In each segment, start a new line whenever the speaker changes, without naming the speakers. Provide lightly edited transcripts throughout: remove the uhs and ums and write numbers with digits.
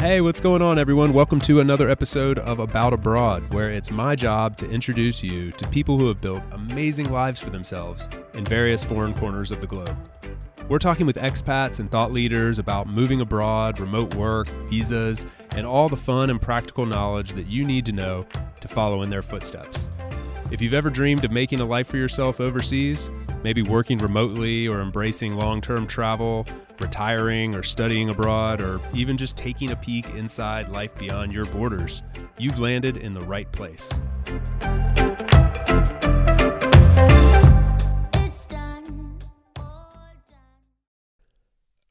Hey, what's going on, everyone? Welcome to another episode of About Abroad, where it's my job to introduce you to people who have built amazing lives for themselves in various foreign corners of the globe. We're talking with expats and thought leaders about moving abroad, remote work, visas, and all the fun and practical knowledge that you need to know to follow in their footsteps. If you've ever dreamed of making a life for yourself overseas, maybe working remotely or embracing long-term travel, retiring or studying abroad, or even just taking a peek inside life beyond your borders, you've landed in the right place.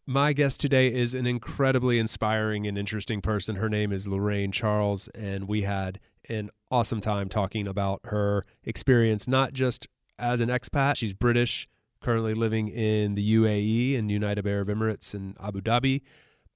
My guest today is an incredibly inspiring and interesting person. Her name is Lorraine Charles, and we had an awesome time talking about her experience, not just as an expat. She's British, currently living in the UAE and United Arab Emirates in Abu Dhabi,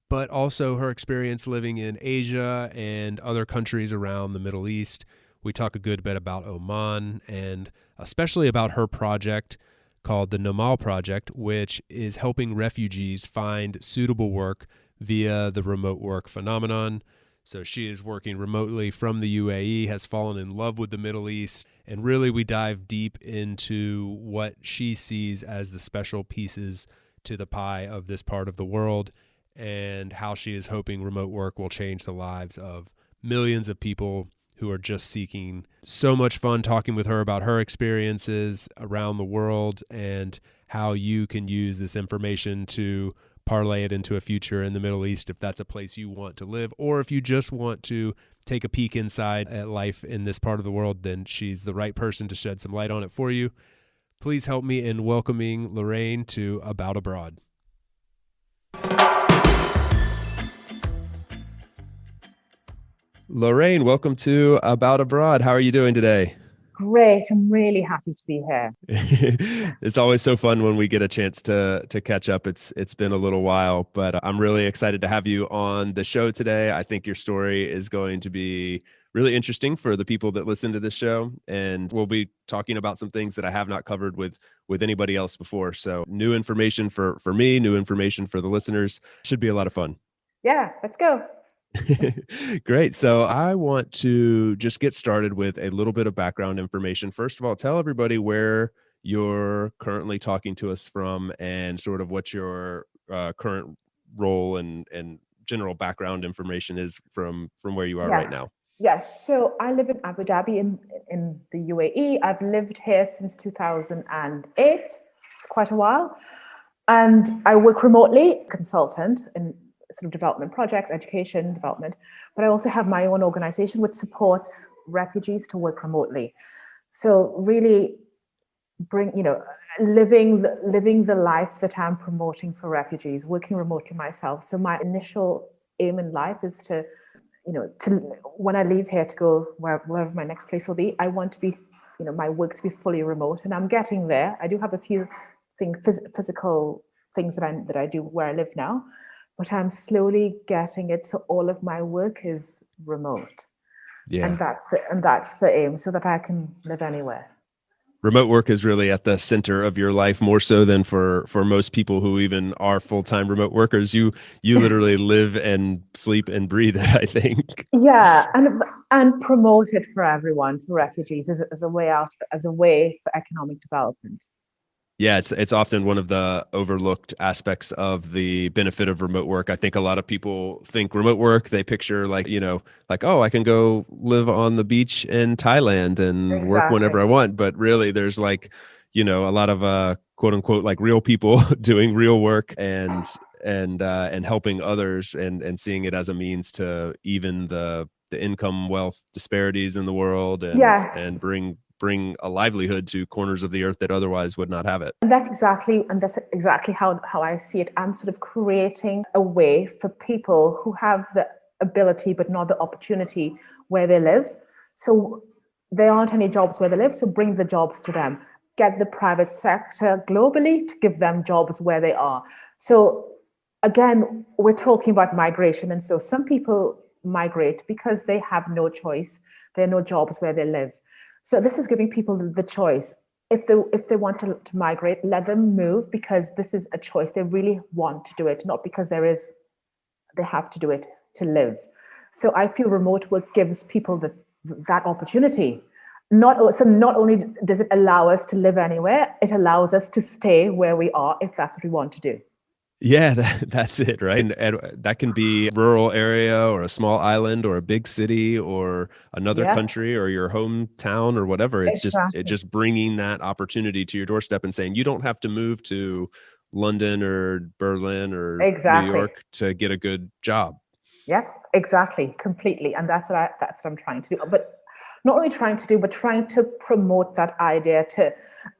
but also her experience living in Asia and other countries around the Middle East. We talk a good bit about Oman and especially about her project called the Nomal Project, which is helping refugees find suitable work via the remote work phenomenon. So she is working remotely from the UAE, has fallen in love with the Middle East, and really we dive deep into what she sees as the special pieces to the pie of this part of the world and how she is hoping remote work will change the lives of millions of people who are just seeking. So much fun talking with her about her experiences around the world and how you can use this information to parlay it into a future in the Middle East if that's a place you want to live, or if you just want to take a peek inside at life in this part of the world, then she's the right person to shed some light on it for you. Please help me in welcoming Lorraine to About Abroad. Lorraine, welcome to About Abroad. How are you doing today?
Great. I'm really happy to be here.
It's always so fun when we get a chance to catch up. It's been a little while, but I'm really excited to have you on the show today. I think your story is going to be really interesting for the people that listen to this show, and we'll be talking about some things that I have not covered with anybody else before. So new information for me, new information for the listeners. Should be a lot of fun.
Yeah, let's go.
Great. So I want to just get started with a little bit of background information. First of all, tell everybody where you're currently talking to us from and sort of what your current role and general background information is from where you are right now.
Yes. So I live in Abu Dhabi in the UAE. I've lived here since 2008. It's quite a while. And I work remotely, consultant in sort of development projects, education, development, but I also have my own organization which supports refugees to work remotely. So really living the life that I'm promoting for refugees, working remotely myself. So my initial aim in life is to when I leave here to go wherever my next place will be, I want to be, my work to be fully remote, and I'm getting there. I do have a few things, physical things that I do where I live now, but I'm slowly getting it so all of my work is remote.
Yeah.
And that's the aim, so that I can live anywhere.
Remote work is really at the center of your life, more so than for most people who even are full-time remote workers. You literally live and sleep and breathe it, I think.
Yeah, and promote it for everyone, for refugees, as a way out, as a way for economic development.
Yeah, it's often one of the overlooked aspects of the benefit of remote work. I think a lot of people think remote work, they picture like, oh, I can go live on the beach in Thailand and work whenever I want. But really there's a lot of quote unquote, like real people doing real work and helping others and seeing it as a means to even the income wealth disparities in the world and bring a livelihood to corners of the earth that otherwise would not have it.
And that's exactly how I see it. I'm sort of creating a way for people who have the ability but not the opportunity where they live. So there aren't any jobs where they live, so bring the jobs to them. Get the private sector globally to give them jobs where they are. So again, we're talking about migration, and so some people migrate because they have no choice. There are no jobs where they live. So this is giving people the choice. If they want to migrate, let them move, because this is a choice. They really want to do it, not because they have to do it. to live. So I feel remote work gives people that opportunity. Not only does it allow us to live anywhere, it allows us to stay where we are if that's what we want to do.
Yeah, that's it, right? And that can be a rural area or a small island or a big city or another
Yeah,
country or your hometown or whatever. It's
exactly.
just bringing that opportunity to your doorstep and saying you don't have to move to London or Berlin or New
Exactly.
York to get a good job.
Yeah, exactly, completely. And that's what I'm trying to do. But not only trying to do, but trying to promote that idea to,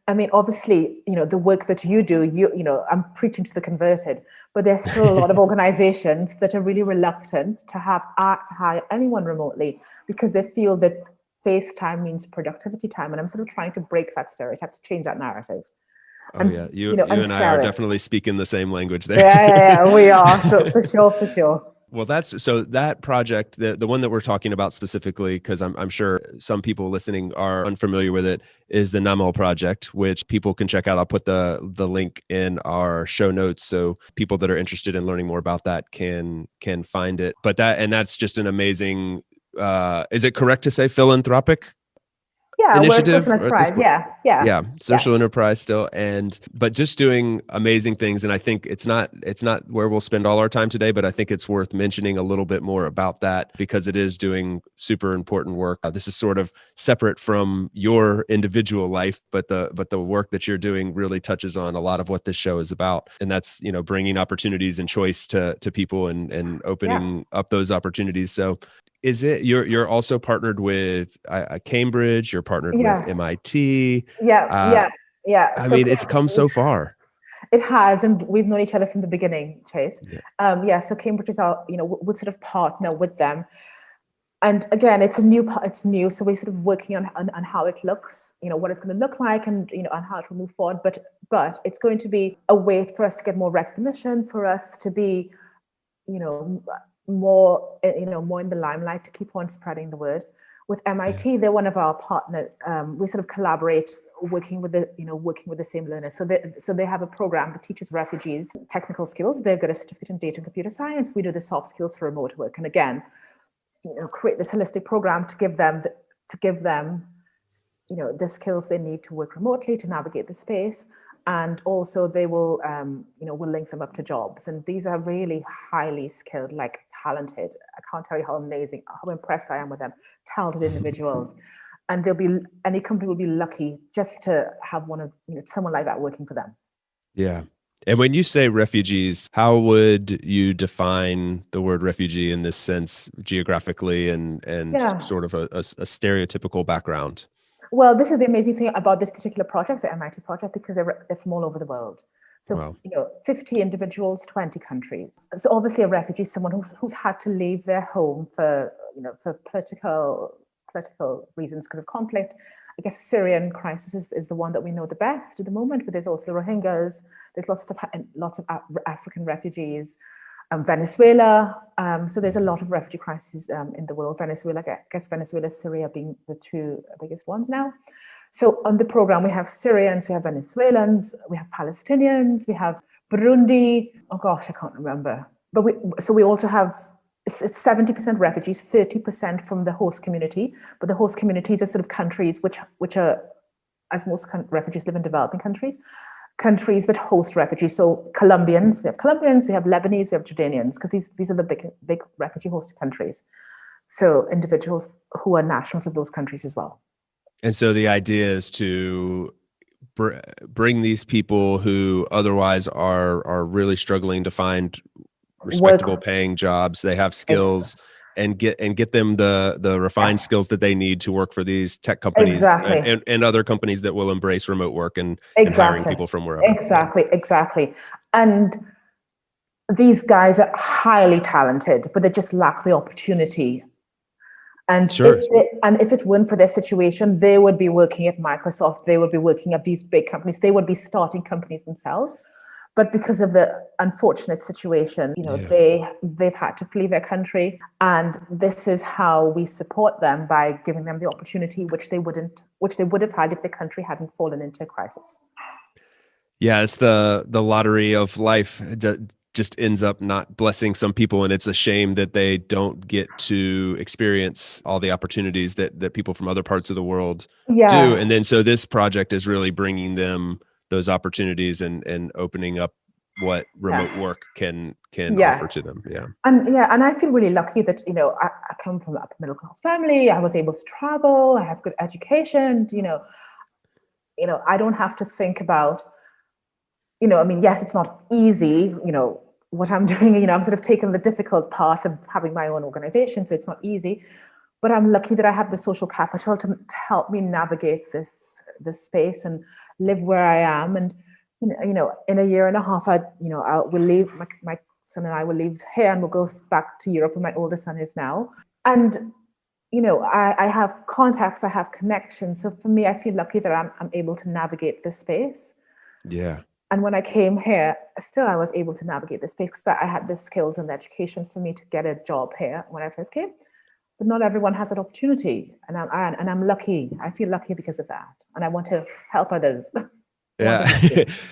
I mean, obviously, the work that you do, I'm preaching to the converted, but there's still a lot of organizations that are really reluctant to hire anyone remotely because they feel that face time means productivity time. And I'm sort of trying to break that stereotype, to change that narrative
Oh
and,
yeah, you
and
and I are
sell it.
definitely speaking the same language there.
Yeah, we are. So for sure, for sure.
Well, so that project, the one that we're talking about specifically, because I'm sure some people listening are unfamiliar with it, is the Namal project, which people can check out. I'll put the link in our show notes so people that are interested in learning more about that can find it. But that's just an amazing. Is it correct to say philanthropic
Yeah, we're a
initiative
social
at this
enterprise.
point?
Yeah,
Yeah,
yeah.
social enterprise still, but just doing amazing things. And I think it's not where we'll spend all our time today, but I think it's worth mentioning a little bit more about that because it is doing super important work. This is sort of separate from your individual life, but the work that you're doing really touches on a lot of what this show is about, and that's bringing opportunities and choice to people and
Yeah.
opening up those opportunities. So is it you're also partnered with Cambridge? You're partnered with
Yeah.
MIT.
Yeah.
Uh,
Yeah. Yeah.
I
So
mean, it's come so far.
it has, and we've known each other from the beginning, Chase.
Yeah.
Yeah. So Cambridge is our, would sort of partner with them. And again, it's new. So we're sort of working on how it looks, what it's going to look like and, on how it will move forward. But it's going to be a way for us to get more recognition, for us to be, more, more in the limelight, to keep on spreading the word. With
Yeah.
MIT, they're one of our partners. We sort of collaborate, working with the same learners. So they have a program that teaches refugees technical skills. They've got a certificate in data and computer science. We do the soft skills for remote work, and again, create this holistic program to give them the skills they need to work remotely, to navigate the space, and also they will will link them up to jobs. And these are really highly skilled, like talented. I can't tell you how amazing, how impressed I am with them, talented individuals. And any company will be lucky just to have someone like that working for them.
Yeah. And when you say refugees, how would you define the word refugee in this sense geographically and
Yeah.
sort of a stereotypical background?
Well, this is the amazing thing about this particular project, the MIT project, because they're from all over the world. So,
Wow.
50 individuals, 20 countries. So obviously a refugee is someone who's had to leave their home for political reasons, because of conflict. I guess Syrian crisis is the one that we know the best at the moment, but there's also the Rohingyas. There's lots of African refugees. Venezuela. So there's a lot of refugee crises in the world. Venezuela, I guess Venezuela, Syria being the two biggest ones now. So on the program, we have Syrians, we have Venezuelans, we have Palestinians, we have Burundi. Oh gosh, I can't remember. But we also have, it's 70% refugees, 30% from the host community. But the host communities are sort of countries which are, as most refugees live in developing countries that host refugees. So we have Lebanese, we have Jordanians, because these are the big refugee hosted countries. So individuals who are nationals of those countries as well.
And so the idea is to bring these people who otherwise are really struggling to find respectable paying jobs. They have skills. And get them the refined skills that they need to work for these tech companies and other companies that will embrace remote work and hiring people from wherever.
Exactly. And these guys are highly talented, but they just lack the opportunity. And
sure.
if it weren't for their situation, they would be working at Microsoft. They would be working at these big companies. They would be starting companies themselves. But because of the unfortunate situation, they've had to flee their country. And this is how we support them, by giving them the opportunity which they would have had if the country hadn't fallen into a crisis.
Yeah, it's the lottery of life. just ends up not blessing some people, and it's a shame that they don't get to experience all the opportunities that people from other parts of the world do.
Yeah,
And then so this project is really bringing them those opportunities and opening up what
yeah,
remote work can offer to
yes.
them. Yeah.
And I feel really lucky that, I come from a upper middle class family. I was able to travel. I have good education. I don't have to think about, I mean, yes, it's not easy, what I'm doing. I'm sort of taking the difficult path of having my own organization, so it's not easy. But I'm lucky that I have the social capital to help me navigate this space and live where I am. And in a year and a half, we'll leave. My son and I will leave here, and we'll go back to Europe, where my oldest son is now. And I have contacts, I have connections. So for me, I feel lucky that I'm able to navigate this space.
Yeah.
And when I came here, still I was able to navigate this space because I had the skills and the education for me to get a job here when I first came. But not everyone has that opportunity, and I'm lucky. I feel lucky because of that, and I want to help others.
Yeah.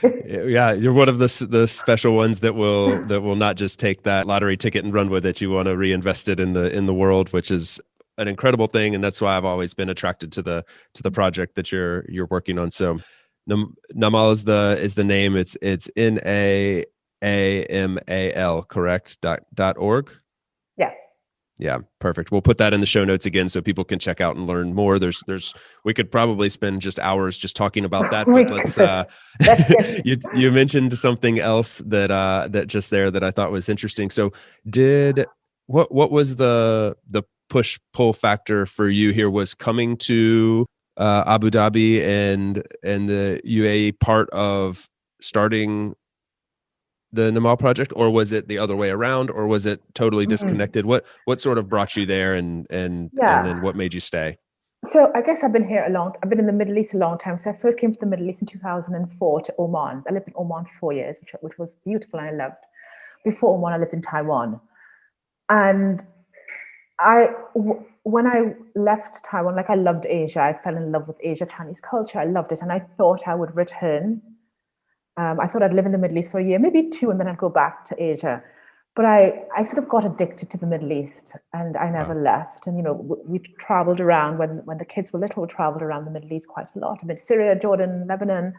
Yeah, you're one of the special ones that will not just take that lottery ticket and run with it. You want to reinvest it in the world, which is an incredible thing, and that's why I've always been attracted to the project that you're working on. So Namal is the name. It's NAAMAL, correct? .org.
Yeah.
Yeah, perfect. We'll put that in the show notes again so people can check out and learn more. We could probably spend just hours just talking about that, but you mentioned something else that just there that I thought was interesting. So what was the push pull factor for you here? Was coming to Abu Dhabi and the UAE part of starting the Namal project, or was it the other way around, or was it totally disconnected? What sort of brought you there, and then what made you stay?
So I guess I've been in the Middle East a long time. So I first came to the Middle East in 2004 to Oman. I lived in Oman for 4 years, which was beautiful and I loved. Before Oman, I lived in Taiwan. And when I left Taiwan, like, I loved Asia. I fell in love with Asia, Chinese culture. I loved it. And I thought I would return. I thought I'd live in the Middle East for a year, maybe two, and then I'd go back to Asia. But I sort of got addicted to the Middle East, and I never left. And, we traveled around when the kids were little, we traveled around the Middle East quite a lot. I've been to Syria, Jordan, Lebanon,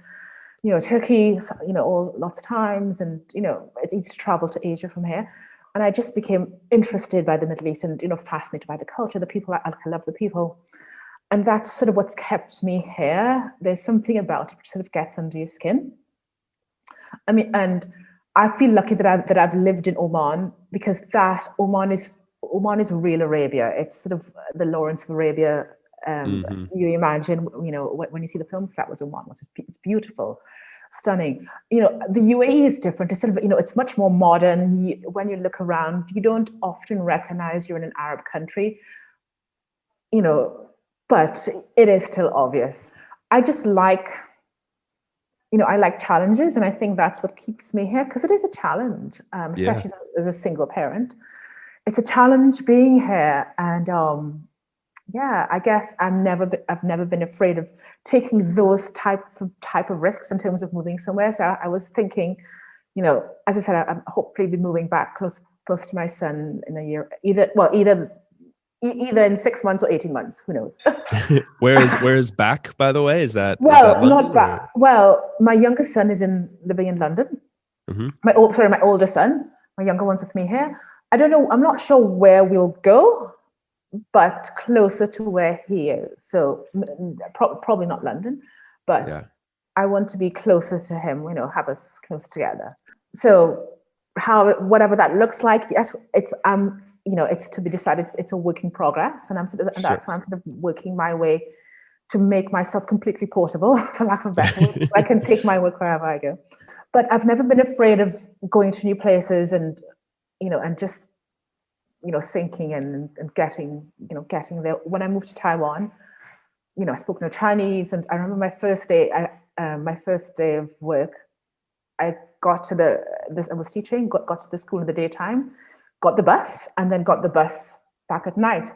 Turkey, all lots of times. And, it's easy to travel to Asia from here. And I just became interested by the Middle East and, fascinated by the culture, the people. I love the people. And that's sort of what's kept me here. There's something about it which sort of gets under your skin. I mean, and I feel lucky that I've lived in Oman, because Oman is real Arabia. It's sort of the Lawrence of Arabia. You imagine, when you see the films, that was Oman. It's beautiful, stunning. The UAE is different. It's sort of, it's much more modern. When you look around, you don't often recognize you're in an Arab country. But it is still obvious. I just like. I like challenges, and I think that's what keeps me here, because it is a challenge, especially as a single parent. It's a challenge being here, and I guess I've never been afraid of taking those type of risks in terms of moving somewhere. So I was thinking, as I said, I'm hopefully be moving back close to my son in a year, either in 6 months or 18 months, who knows.
Where is back, by the way? Is that
London, not back.
Or?
Well, my youngest son is living in London.
Mm-hmm.
My older son. My younger one's with me here. I don't know. I'm not sure where we'll go, but closer to where he is. So probably not London, but I want to be closer to him. Have us close together. So whatever that looks like, yes, it's it's to be decided. It's a work in progress, and that's why I'm sort of working my way to make myself completely portable, for lack of a better word. I can take my work wherever I go. But I've never been afraid of going to new places and just thinking and getting there. When I moved to Taiwan, I spoke no Chinese, and I remember my first day of work. I got to I was teaching, got to the school in the daytime, got the bus, and then got the bus back at night.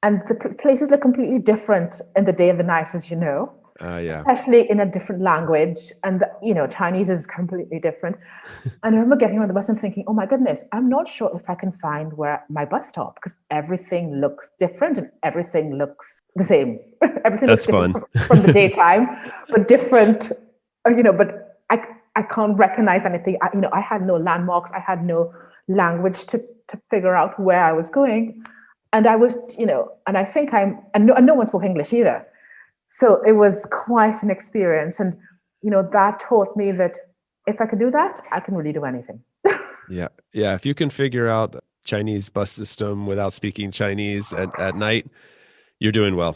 And the places look completely different in the day and the night, as you know.
Yeah.
especially in a different language. And, Chinese is completely different. And I remember getting on the bus and thinking, oh my goodness, I'm not sure if I can find where my bus stop, because everything looks different and everything looks the same. Everything
That's
looks different
fun.
from the daytime, but different, but I can't recognize anything. I had no landmarks. I had no language to figure out where I was going. And I was, and I think and no one spoke English either. So it was quite an experience. And, that taught me that if I can do that, I can really do anything.
Yeah. Yeah. If you can figure out Chinese bus system without speaking Chinese at night, you're doing well.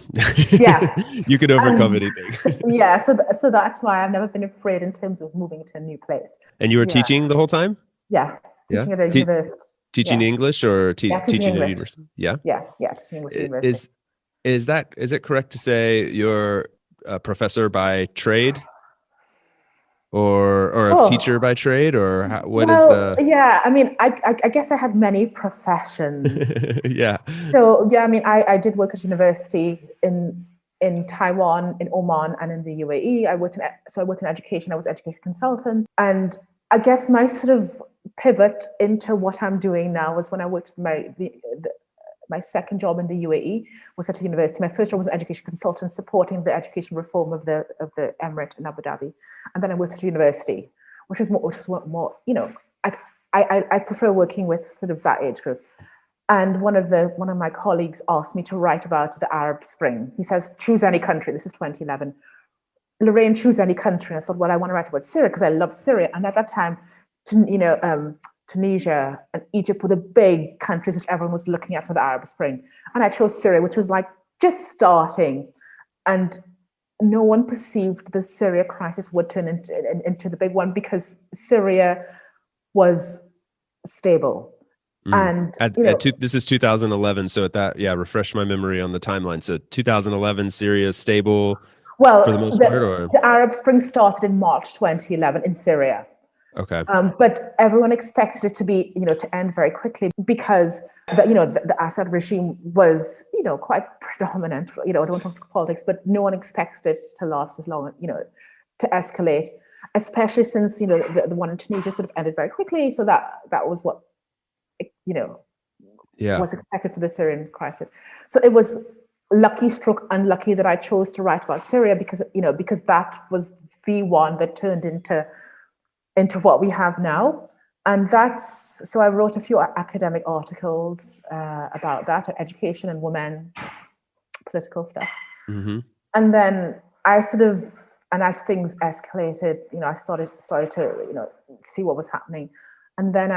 Yeah.
You can overcome anything.
Yeah. So that's why I've never been afraid in terms of moving to a new place.
And you were teaching the whole time?
Yeah. Teaching at a university.
Teaching English or teaching
English.
at a university? Yeah.
Yeah. Teaching English at university.
Is it correct to say you're a professor by trade? Or a teacher by trade, or what is the?
Yeah, I mean, I guess I had many professions.
Yeah.
So yeah, I mean, I did work at university in Taiwan, in Oman, and in the UAE. I worked in education. I was an education consultant, and I guess my sort of pivot into what I'm doing now was when I worked my second job in the UAE was at a university. My first job was an education consultant supporting the education reform of the Emirate in Abu Dhabi, and then I worked at a university, which was more. I prefer working with sort of that age group. And one of my colleagues asked me to write about the Arab Spring. He says, choose any country. This is 2011. Lorraine, choose any country. And I thought, well, I want to write about Syria because I love Syria. And at that time, Tunisia and Egypt were the big countries which everyone was looking at for the Arab Spring. And I chose Syria, which was like just starting. And no one perceived the Syria crisis would turn into the big one because Syria was stable. And
this is 2011. So refresh my memory on the timeline. So 2011, Syria is stable for the most part? Or?
The Arab Spring started in March 2011 in Syria.
Okay.
But everyone expected it to be, to end very quickly because the Assad regime was, quite predominant. I don't want to talk politics, but no one expected it to last as long, to escalate, especially since, the one in Tunisia sort of ended very quickly. So that was what, was expected for the Syrian crisis. So it was unlucky that I chose to write about Syria because that was the one that turned into what we have now. And so I wrote a few academic articles about that, education and women, political stuff.
Mm-hmm.
And then as things escalated, I started to, see what was happening. And then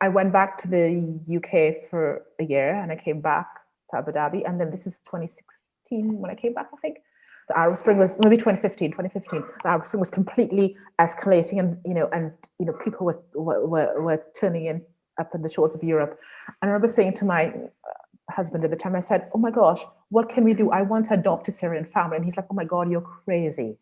I went back to the UK for a year and I came back to Abu Dhabi. And then this is 2016 when I came back, I think. The Arab Spring was maybe 2015. The Arab Spring was completely escalating, and people were turning in up in the shores of Europe. And I remember saying to my husband at the time, I said, "Oh my gosh, what can we do? I want to adopt a Syrian family." And he's like, "Oh my God, you're crazy."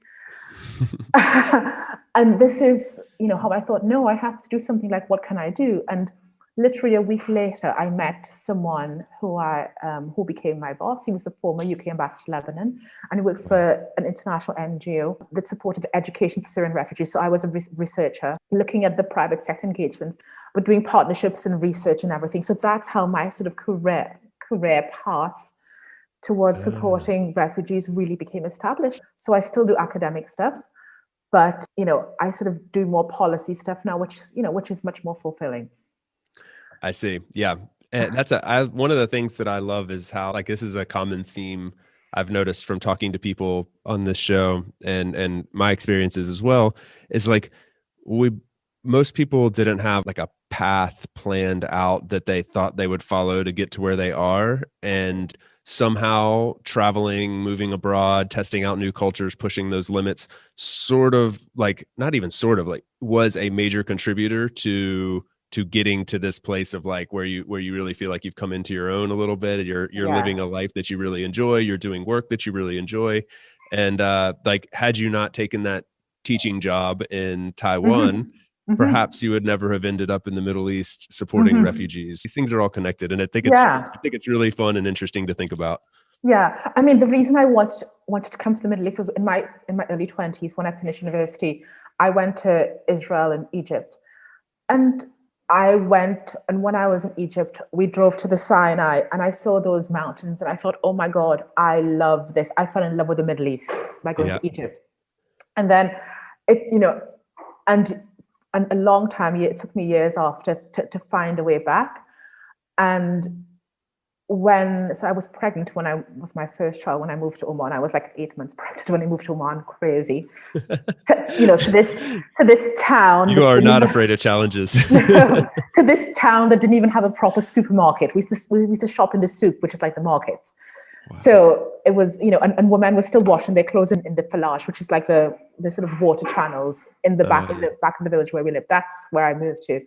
And this is, how I thought, no, I have to do something. Like, what can I do? And literally a week later, I met someone who became my boss. He was the former UK ambassador to Lebanon, and he worked for an international NGO that supported the education for Syrian refugees. So I was a researcher looking at the private sector engagement, but doing partnerships and research and everything. So that's how my sort of career path towards supporting refugees really became established. So I still do academic stuff, but I sort of do more policy stuff now, which is much more fulfilling.
I see. Yeah. And that's one of the things that I love is how, like, this is a common theme I've noticed from talking to people on this show and my experiences as well, is like most people didn't have like a path planned out that they thought they would follow to get to where they are. And somehow traveling, moving abroad, testing out new cultures, pushing those limits was a major contributor to getting to this place of like where you really feel like you've come into your own a little bit. You're living a life that you really enjoy. You're doing work that you really enjoy. And like, had you not taken that teaching job in Taiwan, perhaps you would never have ended up in the Middle East supporting refugees. These things are all connected. And I think it's really fun and interesting to think about.
Yeah. I mean, the reason I want wanted to come to the Middle East. It was in my early 20s when I finished university. I went to Israel and Egypt. And when I was in Egypt, we drove to the Sinai and I saw those mountains and I thought, oh my God, I love this. I fell in love with the Middle East by going to Egypt. And then and a long time, it took me years after to find a way back. And so I was pregnant with my first child when I moved to Oman. I was like 8 months pregnant when I moved to Oman. Crazy, to this town.
You are not afraid of challenges.
To this town that didn't even have a proper supermarket. We used to shop in the souk, which is like the markets. Wow. So it was, and women were still washing their clothes in the falaj, which is like the sort of water channels in the back of the village where we lived. That's where I moved to,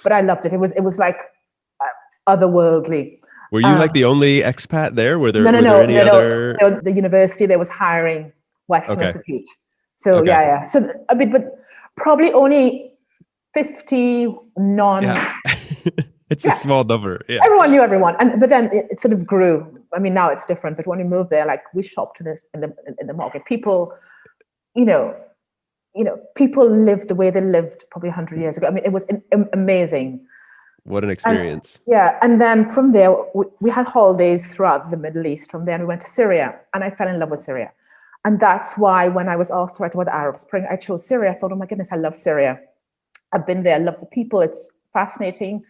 but I loved it. It was like otherworldly.
Were you like the only expat there? Were there any
other? No, the university there was hiring Westerners to teach. So yeah. So a bit, but probably only 50 non. Yeah.
It's a small number. Yeah.
Everyone knew everyone, but then it sort of grew. I mean, now it's different. But when we moved there, like we shopped in the market. People, people lived the way they lived probably 100 years ago. I mean, it was amazing.
What an experience.
And then from there, we had holidays throughout the Middle East. From there, we went to Syria, and I fell in love with Syria. And that's why when I was asked to write about the Arab Spring, I chose Syria. I thought, oh my goodness, I love Syria. I've been there, I love the people. It's fascinating.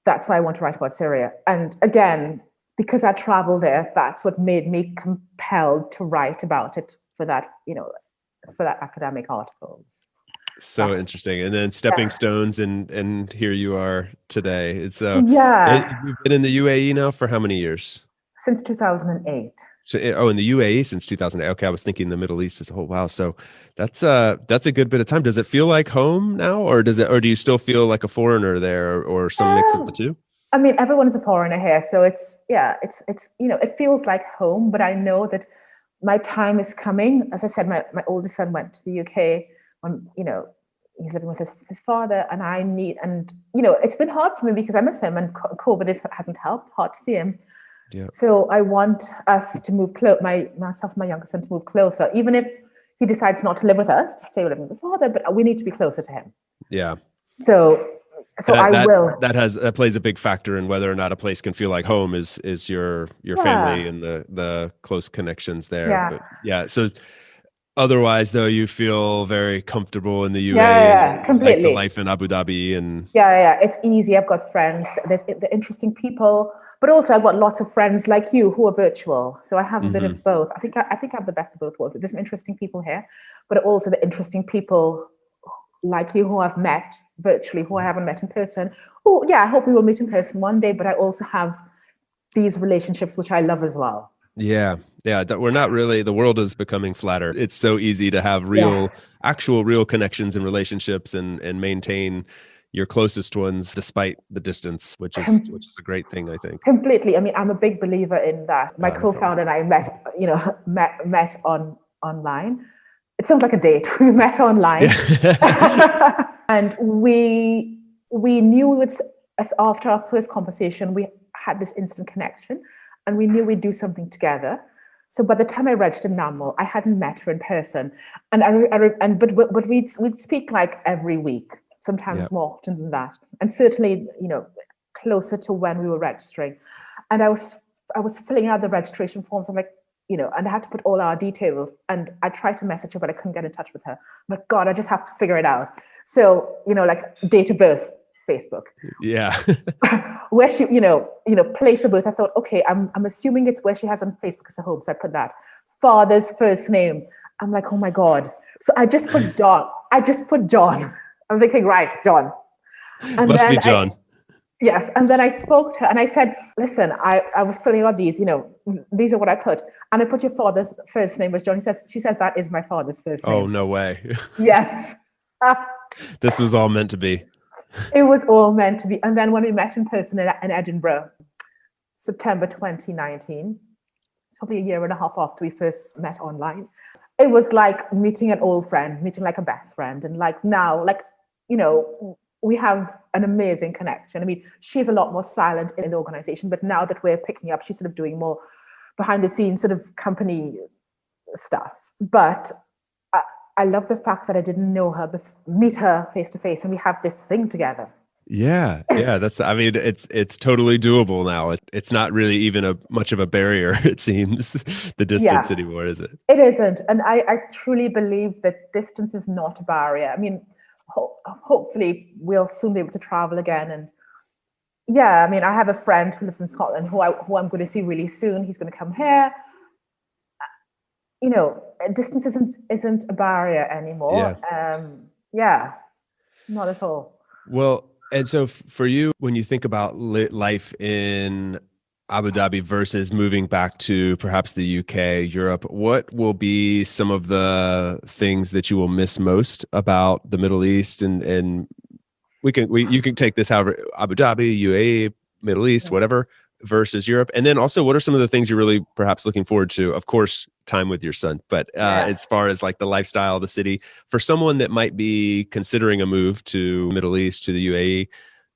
That's why I want to write about Syria. And again, because I traveled there, that's what made me compelled to write about it for that academic articles.
So interesting. And then stepping stones and here you are today. It's you've been in the UAE now for how many years?
Since 2008.
So, in the UAE since 2008. Okay, I was thinking the Middle East as a whole. Wow. So that's a good bit of time. Does it feel like home now, or do you still feel like a foreigner there, or some mix of the two?
I mean, everyone is a foreigner here, so it's it feels like home. But I know that my time is coming. As I said, my oldest son went to the UK. He's living with his father, and it's been hard for me because I miss him, and COVID hasn't helped. Hard to see him. Yeah. So I want us to move myself and my younger son to move closer, even if he decides not to live with us, to stay living with his father. But we need to be closer to him.
Yeah.
So I will.
That plays a big factor in whether or not a place can feel like home is your family and the close connections there.
Yeah.
But yeah. So otherwise, though, you feel very comfortable in the UAE.
Yeah, completely.
Like the life in Abu Dhabi and.
Yeah. It's easy. I've got friends. There's the interesting people, but also I've got lots of friends like you who are virtual. So I have a bit of both. I think I have the best of both worlds. There's some interesting people here, but also the interesting people like you who I've met virtually, who I haven't met in person. Oh, yeah, I hope we will meet in person one day, but I also have these relationships, which I love as well.
Yeah. We're not really, the world is becoming flatter. It's so easy to have actual real connections and relationships and maintain your closest ones despite the distance, which is a great thing, I think.
Completely. I mean, I'm a big believer in that. My co-founder and I met online. It sounds like a date. We met online. And we knew after our first conversation, we had this instant connection and we knew we'd do something together. So by the time I registered NAML, I hadn't met her in person. But we'd speak like every week, sometimes more often than that. And certainly, closer to when we were registering. And I was filling out the registration forms. I'm like, and I had to put all our details, and I tried to message her, but I couldn't get in touch with her. I'm like, God, I just have to figure it out. So, like date of birth, Facebook.
Yeah.
Where she, place of birth. I thought, okay, I'm assuming it's where she has on Facebook as a home. So I put that. Father's first name. I'm like, oh my God. So I just put John. I'm thinking, right, John. And
must be John.
Yes. And then I spoke to her and I said, listen, I was filling out these, these are what I put. And I put your father's first name was John. She said, that is my father's first name.
Oh, no way.
Yes.
This was all meant to be.
It was all meant to be. And then when we met in person in Edinburgh, September 2019, it's probably a year and a half after we first met online, it was like meeting an old friend, meeting like a best friend. And like now, we have an amazing connection. I mean, she's a lot more silent in the organization, but now that we're picking up, she's sort of doing more behind the scenes sort of company stuff. But I love the fact that I didn't know her, but meet her face to face, and we have this thing together.
Yeah, yeah, I mean, it's totally doable now. It's not really even much of a barrier, it seems, the distance
Yeah,
anymore, is it?
it isn't. And I truly believe that distance is not a barrier. I mean, hopefully we'll soon be able to travel again. And yeah, I mean, I have a friend who lives in Scotland who I'm going to see really soon. He's going to come here. You know, distance isn't a barrier anymore.
Yeah.
Yeah, not at all.
Well, and so for you, when you think about life in Abu Dhabi versus moving back to perhaps the UK, Europe, what will be some of the things that you will miss most about the Middle East? And you can take this however, Abu Dhabi, UAE, Middle East, whatever, versus Europe. And then also, what are some of the things you're really perhaps looking forward to? Of course, time with your son, but as far as like the lifestyle, the city, for someone that might be considering a move to Middle East, to the UAE,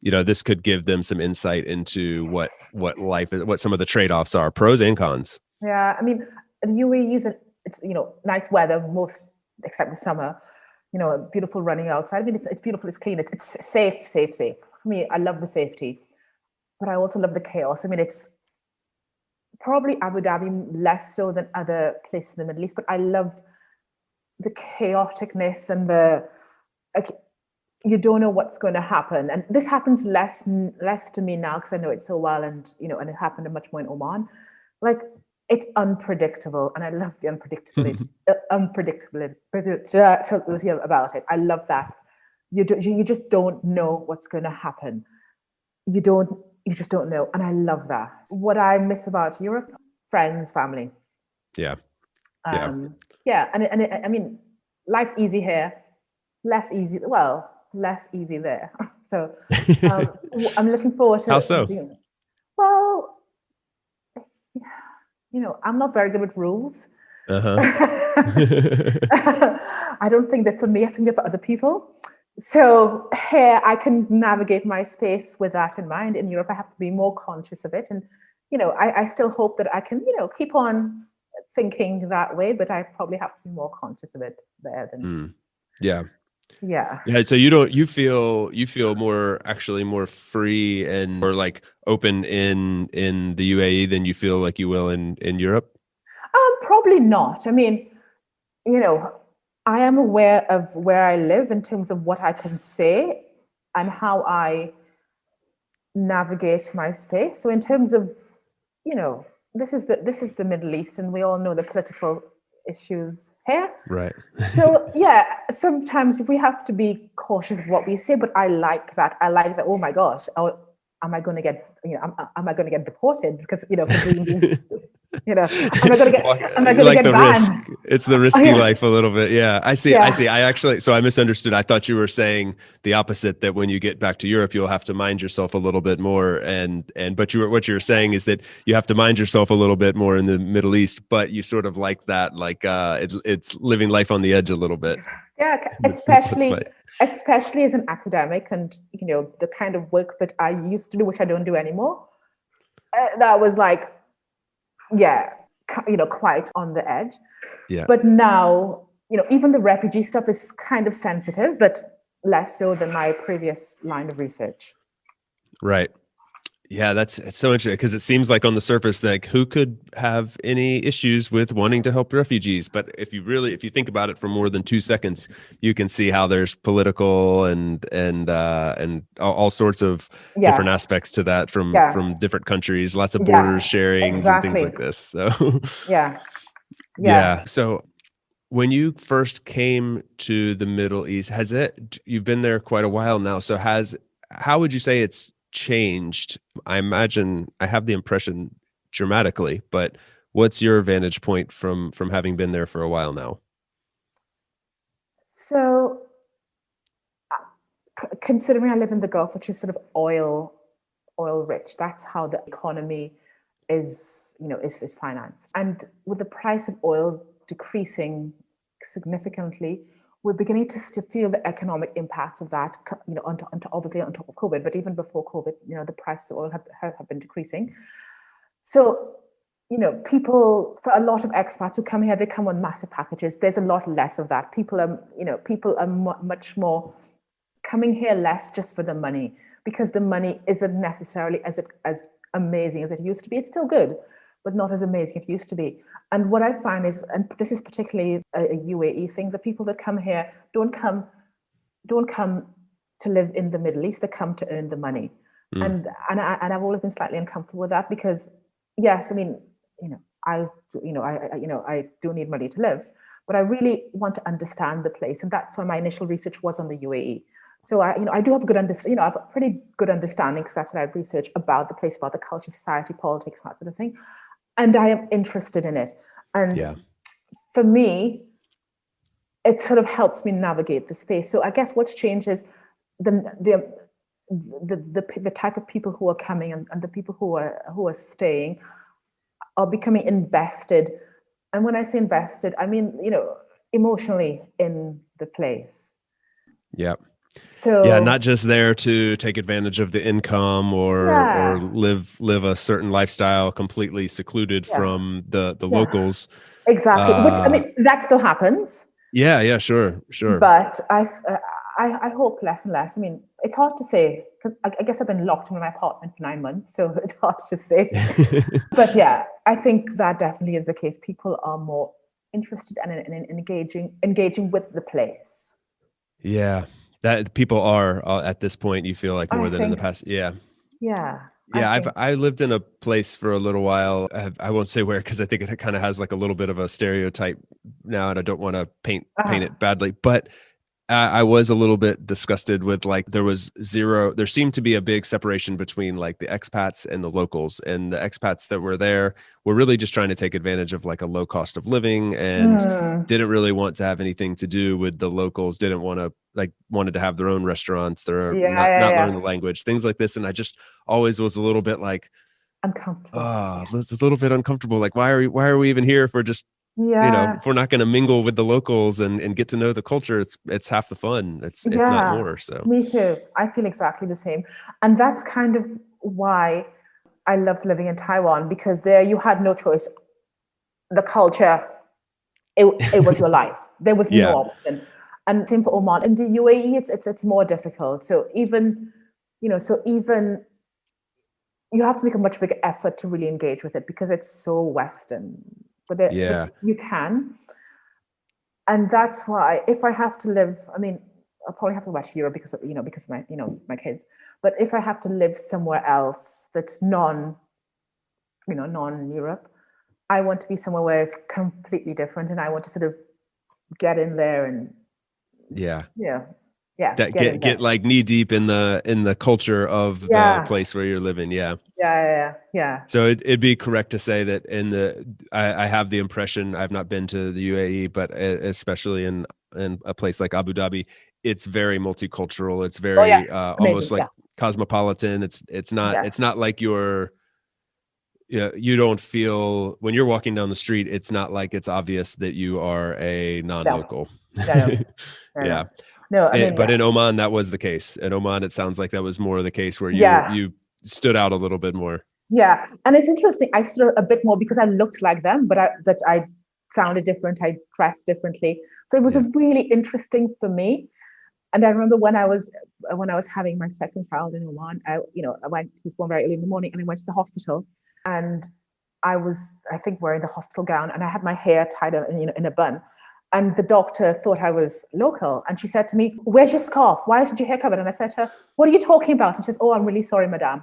you know, this could give them some insight into what life is, what some of the trade-offs are, pros and cons.
Yeah, I mean, the UAE is it's nice weather most except the summer. You know, beautiful running outside. I mean, it's beautiful. It's clean. It's safe. For me, I love the safety, but I also love the chaos. I mean, it's probably Abu Dhabi less so than other places in the Middle East, but I love the chaoticness and the like, you don't know what's going to happen. And this happens less to me now because I know it so well, and and it happened much more in Oman. Like, it's unpredictable, and I love the unpredictability about it. I love that. You just don't know what's going to happen. You just don't know, and I love that. What I miss about Europe: friends, family.
Yeah.
Yeah, I mean, life's easy here, less easy. Well, less easy there. So I'm looking forward to.
How so?
Well, I'm not very good with rules.
Uh-huh.
I don't think that for me. I think that for other people. So here I can navigate my space with that in mind. In Europe, I have to be more conscious of it, and I still hope that I can keep on thinking that way, but I probably have to be more conscious of it there than.
Yeah.
Yeah.
Yeah. So you feel more, actually more free and more like open in the UAE than you feel like you will in Europe?
Probably not. I mean, I am aware of where I live in terms of what I can say and how I navigate my space. So in terms of, this is the Middle East, and we all know the political issues here.
Right.
So yeah, sometimes we have to be cautious of what we say, but I like that. Oh my gosh, am I going to get am I going to get deported because for being am I going to get banned?
Risk. It's the risky life a little bit. Yeah, I see. I misunderstood. I thought you were saying the opposite, that when you get back to Europe, you'll have to mind yourself a little bit more. But what you were saying is that you have to mind yourself a little bit more in the Middle East, but you sort of like that, like it's living life on the edge a little bit.
Yeah, especially as an academic, and the kind of work that I used to do, which I don't do anymore. That was like, yeah, quite on the edge.
Yeah.
But now, even the refugee stuff is kind of sensitive, but less so than my previous line of research.
Right. Yeah, it's so interesting because it seems like on the surface, like who could have any issues with wanting to help refugees? But if you think about it for more than 2 seconds, you can see how there's political and all sorts of different aspects to that from different countries, lots of borders sharings and things like this. So yeah. So when you first came to the Middle East, you've been there quite a while now. So how would you say it's changed? I imagine, I have the impression, dramatically, but what's your vantage point from having been there for a while now?
So considering I live in the Gulf, which is sort of oil rich, that's how the economy is financed. And with the price of oil decreasing significantly, we're beginning to feel the economic impacts of that, obviously on top of COVID, but even before COVID, the prices of oil have been decreasing. So people, for a lot of expats who come here, they come on massive packages. There's a lot less of that. People are much more coming here less just for the money, because the money isn't necessarily as amazing as it used to be. It's still good, but not as amazing as it used to be. And what I find is, and this is particularly a UAE thing, the people that come here don't come to live in the Middle East. They come to earn the money. And I've always been slightly uncomfortable with that, because yes, I mean, I do need money to live, but I really want to understand the place, and that's why my initial research was on the UAE. So I do have a good understanding. I have a pretty good understanding, because that's what I've researched about the place, about the culture, society, politics, that sort of thing, and I am interested in it. And for me, it sort of helps me navigate the space. So I guess what's changed is the type of people who are coming, and the people who are staying are becoming invested. And when I say invested, I mean, emotionally in the place.
Yeah.
So
yeah, not just there to take advantage of the income or live a certain lifestyle completely secluded from the locals.
Exactly. Which, I mean, that still happens.
Yeah, sure.
But I hope less and less. I mean, it's hard to say, because I guess I've been locked in my apartment for 9 months, so it's hard to say. But yeah, I think that definitely is the case. People are more interested in engaging with the place.
Yeah, that people are at this point. You feel like more than in the past. Yeah. I lived in a place for a little while. I won't say where, because I think it kind of has like a little bit of a stereotype now, and I don't want to paint it badly, but I was a little bit disgusted with, like, there seemed to be a big separation between like the expats and the locals, and the expats that were there were really just trying to take advantage of like a low cost of living, and didn't really want to have anything to do with the locals, wanted to have their own restaurants, not learn the language, things like this. And I just always was a little bit like
uncomfortable.
It's a little bit uncomfortable. Like, why are we even here if we're just if we're not going to mingle with the locals and get to know the culture? It's half the fun. It's if not more. So
me too. I feel exactly the same. And that's kind of why I loved living in Taiwan, because there you had no choice. The culture, it was your life. There was no option. And same for Oman. In the UAE, it's more difficult. So even you have to make a much bigger effort to really engage with it, because it's so Western. But you can. And that's why, if I have to live, I mean, I'll probably have to go back to Europe because of my kids. But if I have to live somewhere else that's non-Europe, I want to be somewhere where it's completely different, and I want to sort of get in there and
get like knee deep in the culture of the place where you're living. So it'd be correct to say that I have the impression, I've not been to the UAE, but especially in a place like Abu Dhabi, it's very multicultural. It's very almost like cosmopolitan. It's not like you don't feel, when you're walking down the street, it's not like it's obvious that you are a non-local.
No, I mean,
but in Oman, that was the case. In Oman, it sounds like that was more the case, where you stood out a little bit more.
Yeah, and it's interesting. I stood out a bit more because I looked like them, but I sounded different. I dressed differently, so it was really interesting for me. And I remember when I was having my second child in Oman, he was born very early in the morning, and I went to the hospital, and I was, I think, wearing the hospital gown, and I had my hair tied up in a bun. And the doctor thought I was local. And she said to me, "Where's your scarf? Why isn't your hair covered?" And I said to her, "What are you talking about?" And she says, "Oh, I'm really sorry, madame."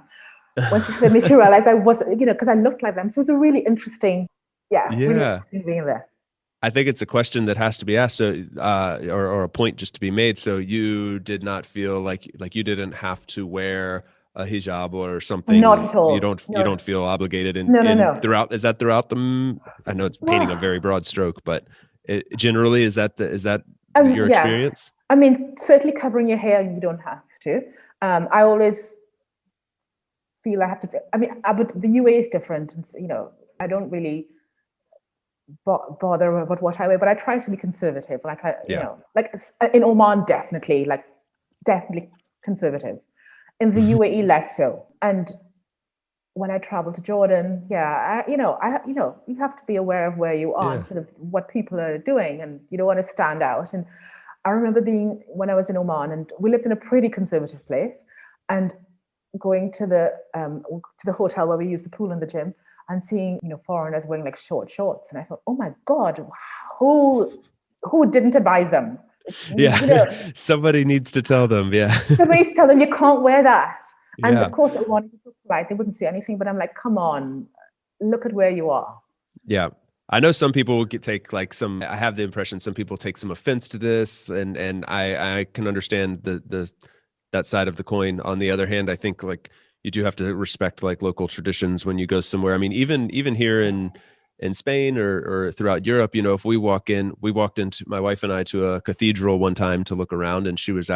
When she heard me, she realized I was, because I looked like them. So it was a really interesting, really interesting being there.
I think it's a question that has to be asked, so or a point just to be made. So you did not feel like you didn't have to wear a hijab or something?
Not at all.
You don't feel obligated
No.
throughout. Is that throughout the? I know it's painting a very broad stroke, but generally, is that your experience?
I mean, certainly covering your hair, you don't have to. I always feel I have to. I mean, but the UAE is different. I don't really bother about what I wear, but I try to be conservative. Like in Oman, definitely conservative. In the UAE, less so. And when I travel to Jordan, you have to be aware of where you are
Yeah.
and sort of what people are doing, and you don't want to stand out. And I remember being when I was in Oman, and we lived in a pretty conservative place, and going to the hotel where we used the pool and the gym, and seeing foreigners wearing like short shorts, and I thought, oh my god, who didn't advise them?
Yeah.
You know,
Somebody needs to tell them. Yeah.
somebody tell them you can't wear that. And
Yeah.
of course, they wanted to look polite. They wouldn't say anything, but I'm like, come on, look at where you are.
Yeah. I know some people will take like I have the impression some people take some offense to this, and I can understand that side of the coin. On the other hand, I think like you do have to respect like local traditions when you go somewhere. I mean, even here in Spain or throughout Europe, if we walked into my wife and I to a cathedral one time to look around, and she was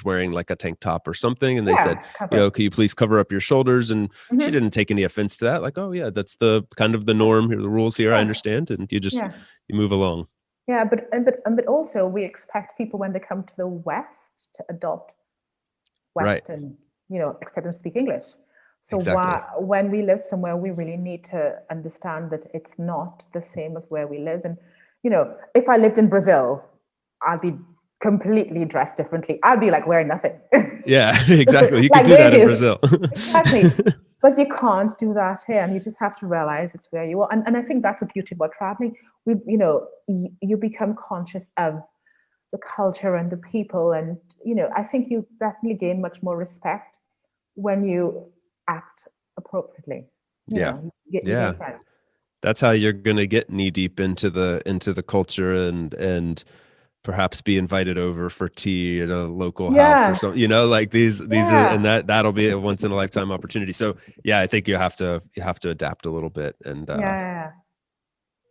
wearing like a tank top or something. And they said,
cover.
can you please cover up your shoulders? And
Mhm.
she didn't take any offense to that. Like, oh yeah, that's the kind of the norm here, the rules here. I
Yeah.
understand. And you just,
Yeah.
you move along.
Yeah, but also we expect people when they come to the West to adopt
Right.
Western, expect them to speak English. So
Exactly.
when we live somewhere, we really need to understand that it's not the same as where we live. And if I lived in Brazil, I'd be completely dressed differently. I'd be like wearing nothing.
Yeah, exactly. You could
Like
do
they
that in
do.
Brazil.
Exactly. But you can't do that here, and you just have to realize it's where you are. And I think that's the beauty about traveling. You become conscious of the culture and the people, and I think you definitely gain much more respect when you act appropriately.
Yeah.
You
Yeah.
gain friends.
That's how you're going to get knee deep into the culture and perhaps be invited over for tea at a local house or
Yeah,
something, like these are, and
yeah,
that'll be a once in a lifetime opportunity. So yeah, I think you have to adapt a little bit. And
yeah,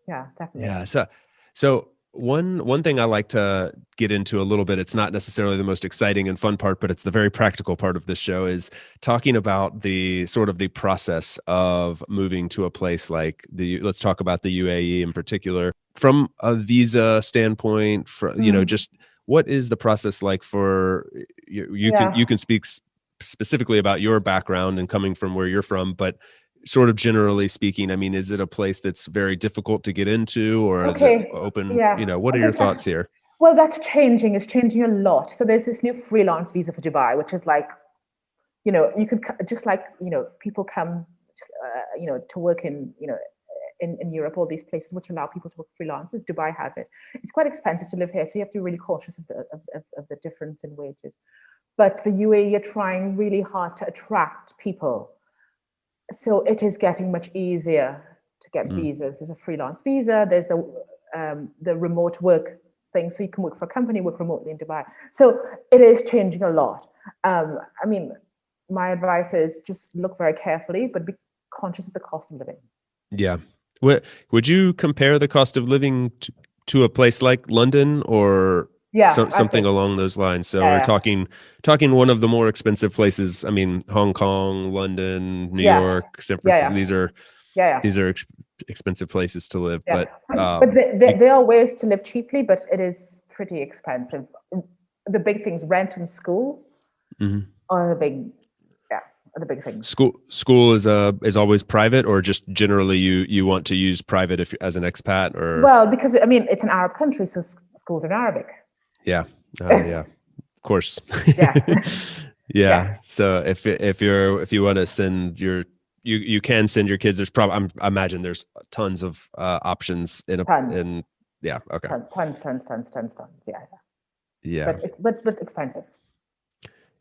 yeah, definitely.
yeah. So one thing I like to get into a little bit, it's not necessarily the most exciting and fun part, but it's the very practical part of this show, is talking about the sort of the process of moving to a place like let's talk about the UAE in particular, from a visa standpoint, just what is the process like for you can speak specifically about your background and coming from where you're from, but sort of generally speaking, I mean, is it a place that's very difficult to get into, or is it open?
Yeah.
What are your thoughts here?
Well, that's changing. It's changing a lot. So there's this new freelance visa for Dubai, which is like, you could just like, people come, to work in Europe, all these places which allow people to work freelancers. Dubai has it. It's quite expensive to live here, so you have to be really cautious of the difference in wages. But the UAE are trying really hard to attract people. So it is getting much easier to get visas. There's a freelance visa. There's the remote work thing, so you can work for a company, work remotely in Dubai. So it is changing a lot. I mean, my advice is just look very carefully, but be conscious of the cost of living.
Yeah. Would you compare the cost of living to a place like London, or something along those lines? So we're talking one of the more expensive places. I mean, Hong Kong, London, New York, San Francisco. These are expensive places to live.
Yeah.
But
there are ways to live cheaply, but it is pretty expensive. The big things, rent and school, are the big things.
School is always private, or just generally you want to use private as an expat, or?
Well, because I mean it's an Arab country, so schools are in Arabic.
Yeah. Yeah. Of course. Yeah. So if you want to send you can send your kids. There's probably, I imagine there's tons of options
Tons.
Yeah. Okay.
Tons. Yeah.
Yeah.
But expensive.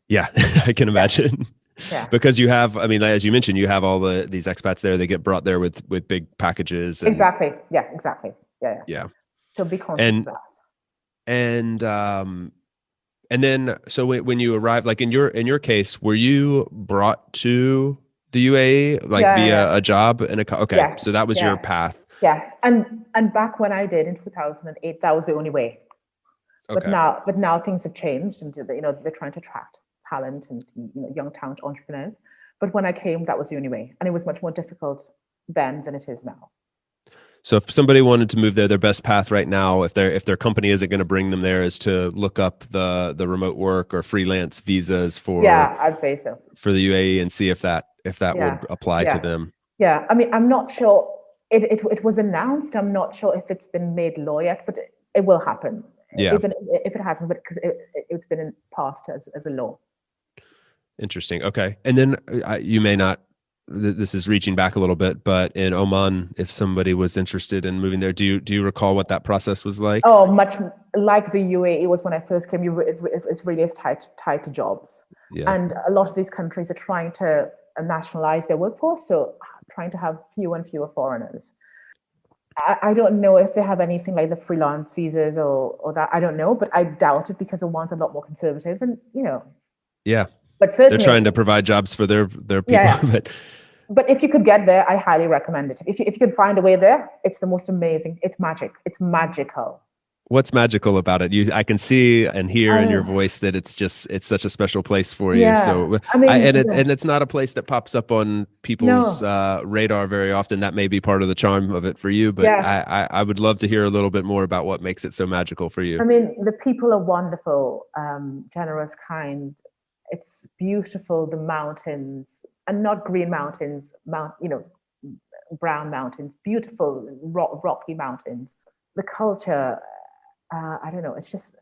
Yeah, I can imagine.
Yeah.
Because you have, I mean, as you mentioned, you have all these expats there. They get brought there with big packages.
Exactly. Yeah. Exactly.
Yeah.
So be conscious of that.
And then, so when you arrived, like in your case, were you brought to the UAE via a job and okay? Yes. So that was your path.
Yes, and back when I did in 2008, that was the only way. Okay. But now things have changed, and they're trying to attract talent and young talent entrepreneurs. But when I came, that was the only way, and it was much more difficult then than it is now.
So if somebody wanted to move there, their best path right now, if their company isn't going to bring them there, is to look up the remote work or freelance visas for
I'd say so,
for the UAE, and see if that would apply to them.
Yeah. I mean, I'm not sure. It was announced. I'm not sure if it's been made law yet, but it will happen.
Yeah.
Even if it hasn't, but because it's been passed as a law.
Interesting. Okay. And then you may not, this is reaching back a little bit, but in Oman, if somebody was interested in moving there, do you recall what that process was like?
Oh, much like the UAE was when I first came. It's really tied to jobs, and a lot of these countries are trying to nationalize their workforce, so trying to have fewer and fewer foreigners. I don't know if they have anything like the freelance visas or that. I don't know, but I doubt it because the ones are a lot more conservative, and
Yeah.
But certainly,
they're trying to provide jobs for their people.
Yeah. But if you could get there, I highly recommend it. If you could find a way there, it's the most amazing. It's magic. It's magical.
What's magical about it? I can see and hear in your voice that it's such a special place for you. So
I mean,
and it's not a place that pops up on people's radar very often. That may be part of the charm of it for you, but I would love to hear a little bit more about what makes it so magical for you.
I mean, the people are wonderful, generous, kind. It's beautiful. The mountains, and not green mountains, brown mountains, beautiful rocky mountains. The culture, I don't know. It's just,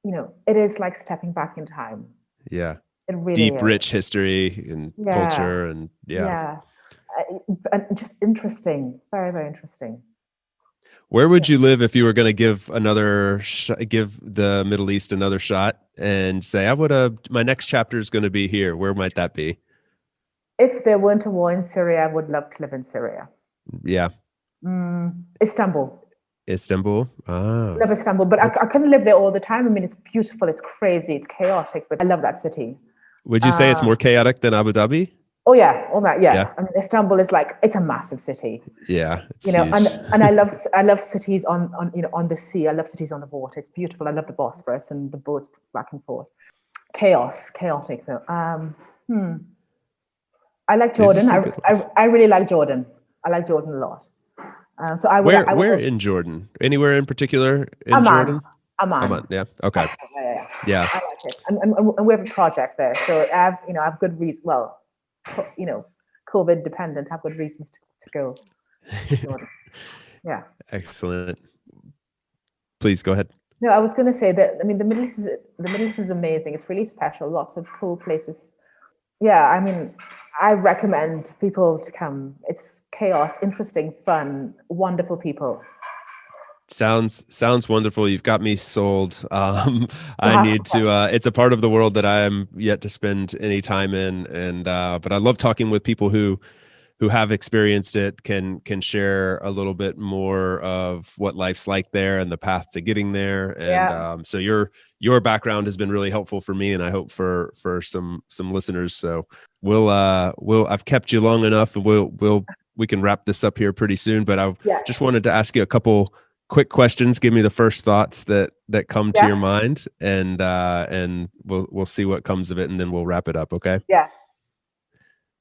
it is like stepping back in time.
Yeah.
It really
deep,
is.
Rich history and culture, and
and just interesting. Very, very interesting.
Where would you live if you were going to give give the Middle East another shot and say, my next chapter is going to be here? Where might that be?
If there weren't a war in Syria, I would love to live in Syria.
Yeah.
Istanbul.
Istanbul? Oh.
Love Istanbul, but I couldn't live there all the time. I mean, it's beautiful, it's crazy, it's chaotic, but I love that city.
Would you say it's more chaotic than Abu Dhabi?
Oh yeah, yeah. I mean, Istanbul is it's a massive city.
Yeah, it's huge.
And I love cities on the sea. I love cities on the water. It's beautiful. I love the Bosphorus and the boats back and forth. Chaotic though. I like Jordan. I really like Jordan. I like Jordan a lot. So I would.
Where in Jordan? Anywhere in particular in
Amman.
Jordan?
Amman.
Yeah. Okay.
Yeah. I like it, and we have a project there, so I have good reason. Well, COVID dependent, have good reasons to go to Jordan. Yeah.
Excellent. Please go ahead.
No, I was going to say that. I mean, the Middle East is amazing. It's really special. Lots of cool places. Yeah, I mean, I recommend people to come. It's chaos, interesting, fun, wonderful people.
Sounds wonderful. You've got me sold. I need to. It's a part of the world that I am yet to spend any time in, and but I love talking with people who have experienced it, can share a little bit more of what life's like there and the path to getting there. And so your background has been really helpful for me, and I hope for some listeners. So I've kept you long enough, and we can wrap this up here pretty soon. But I just wanted to ask you a couple quick questions. Give me the first thoughts that come to your mind, and we'll see what comes of it, and then we'll wrap it up. Okay?
Yeah.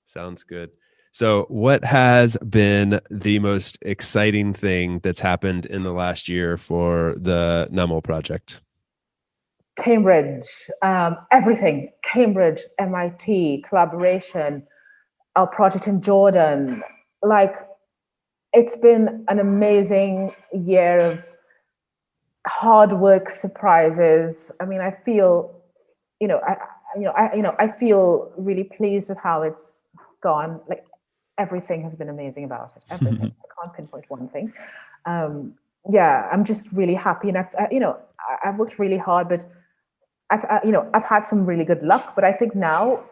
Sounds good. So what has been the most exciting thing that's happened in the last year for the NAMO project?
Cambridge, everything. Cambridge, MIT, collaboration, our project in Jordan. It's been an amazing year of hard work, surprises. I mean, I feel, I feel really pleased with how it's gone. Everything has been amazing about it. Everything. I can't pinpoint one thing. I'm just really happy, and I've worked really hard, but I've had some really good luck. But I think now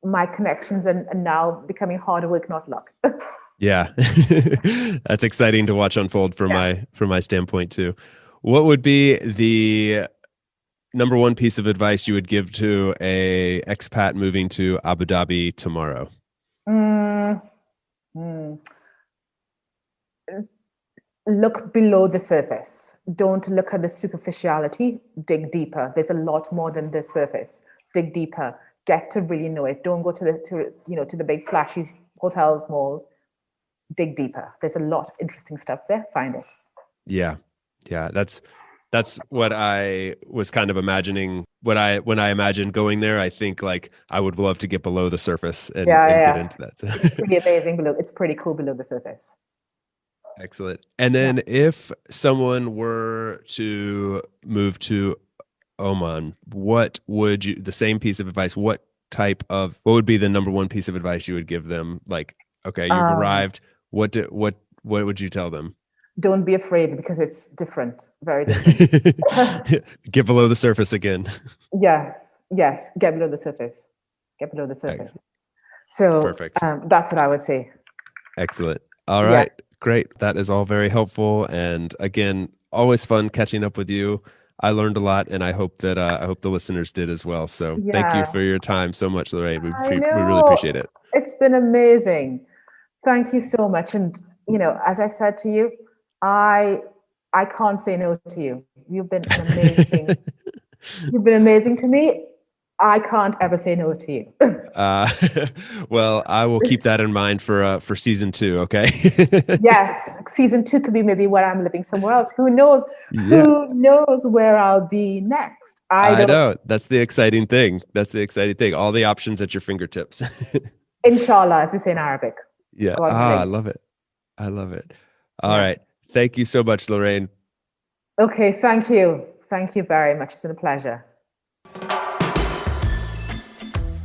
my connections are now becoming harder work, not luck.
Yeah, that's exciting to watch unfold from my standpoint too. What would be the number one piece of advice you would give to a expat moving to Abu Dhabi tomorrow?
Look below the surface. Don't look at the superficiality. Dig deeper. There's a lot more than the surface. Dig deeper. Get to really know it. Don't go to the big flashy hotels, malls. Dig deeper. There's a lot of interesting stuff there. Find it.
Yeah. That's That's what I was kind of imagining. When I imagined going there, I think like I would love to get below the surface and get into
It's
that.
pretty amazing below. It's pretty cool below the surface.
Excellent. And
Yeah.
then if someone were to move to Oman, what would you, the same piece of advice, what would be the number one piece of advice you would give them? Like, okay, you've arrived. What would you tell them?
Don't be afraid because it's different, very different.
Get below the surface again.
Yes, get below the surface. Get below the surface.
Excellent.
So
Perfect.
That's what I would say.
Excellent. All right. Yeah. Great. That is all very helpful. And again, always fun catching up with you. I learned a lot, and I hope that I hope the listeners did as well. So thank you for your time so much, Lorraine. We really appreciate it.
It's been amazing. Thank you so much. And as I said to you, I can't say no to you. You've been amazing. You've been amazing to me. I can't ever say no to you.
Well, I will keep that in mind for season 2. Okay.
Yes, season 2 could be maybe where I'm living somewhere else. Who knows?
Yeah.
Who knows where I'll be next?
I know. That's the exciting thing. All the options at your fingertips.
Inshallah, as we say in Arabic.
Yeah. I love it. All right. Thank you so much, Lorraine.
Okay. Thank you. Thank you very much. It's been a pleasure.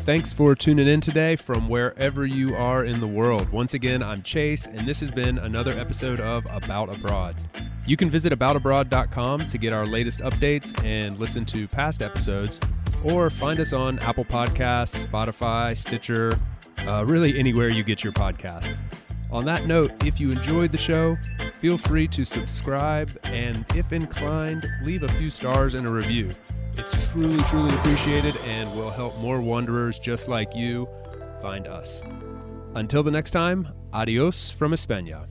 Thanks for tuning in today from wherever you are in the world. Once again, I'm Chase, and this has been another episode of About Abroad. You can visit aboutabroad.com to get our latest updates and listen to past episodes, or find us on Apple Podcasts, Spotify, Stitcher, really anywhere you get your podcasts. On that note, if you enjoyed the show, feel free to subscribe, and if inclined, leave a few stars and a review. It's truly, truly appreciated and will help more wanderers just like you find us. Until the next time, adios from España.